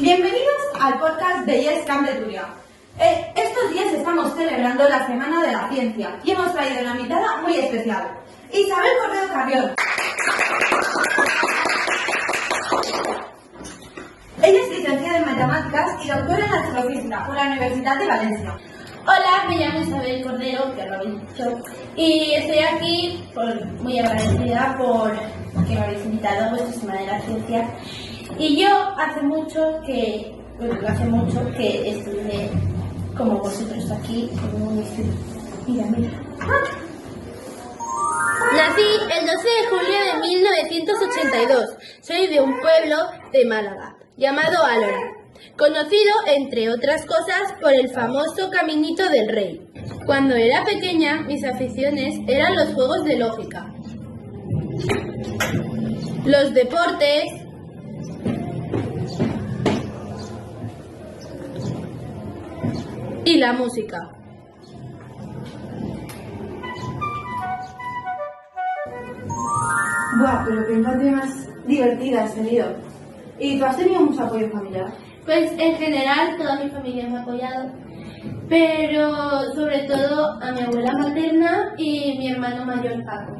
Bienvenidos al podcast de Yes Camp de Turia. Estos días estamos celebrando la Semana de la Ciencia y hemos traído una invitada muy especial, Isabel Correo Carrión. Ella es licenciada en Matemáticas y doctora en Astrofísica por la Universidad de Valencia. Hola, me llamo Isabel Cordero, que lo habéis dicho, y estoy aquí muy agradecida por que me habéis invitado a vuestra Semana de la Ciencia. Y yo hace mucho que estudié como vosotros aquí en un instituto. Mira. Nací el 12 de julio de 1982. Soy de un pueblo de Málaga, llamado Álora, conocido, entre otras cosas, por el famoso Caminito del Rey. Cuando era pequeña, mis aficiones eran los juegos de lógica, los deportes y la música. Buah, pero qué infancia más divertida has tenido. ¿Y tú has tenido mucho apoyo familiar? Pues en general toda mi familia me ha apoyado, pero sobre todo a mi abuela materna y mi hermano mayor Paco.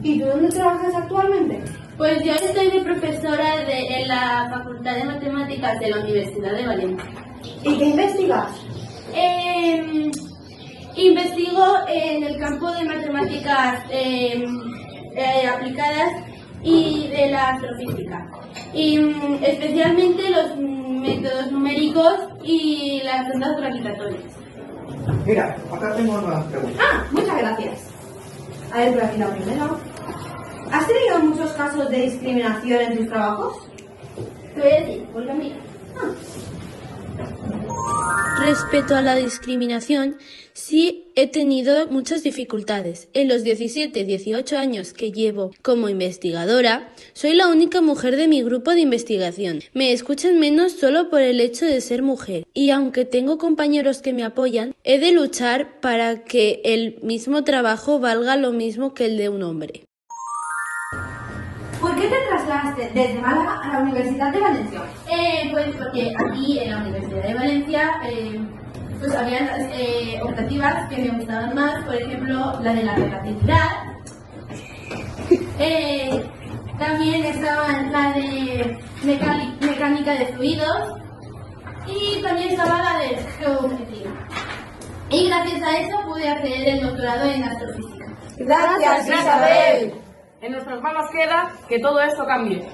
¿Y tú dónde trabajas actualmente? Pues yo estoy de profesora en la Facultad de Matemáticas de la Universidad de Valencia. ¿Y qué investigas? Investigo en el campo de matemáticas aplicadas y de la astrofísica, y especialmente los métodos numéricos y las ondas gravitatorias. Mira, acá tengo una pregunta. Muchas gracias. A ver, por aquí la primera. ¿Has tenido muchos casos de discriminación en tus trabajos? Te voy a decir, porque mira. Respecto a la discriminación, sí he tenido muchas dificultades. En los 17-18 años que llevo como investigadora, soy la única mujer de mi grupo de investigación. Me escuchan menos solo por el hecho de ser mujer. Y aunque tengo compañeros que me apoyan, he de luchar para que el mismo trabajo valga lo mismo que el de un hombre. ¿Por qué te trasladaste desde Málaga a la Universidad de Valencia? Pues porque aquí en la Universidad de Valencia pues había optativas que me gustaban más, por ejemplo la de la relatividad. También estaban la de mecánica de fluidos y también estaba la de geometría. Y gracias a eso pude acceder el doctorado en astrofísica. Gracias, Isabel. En nuestras manos queda que todo esto cambie.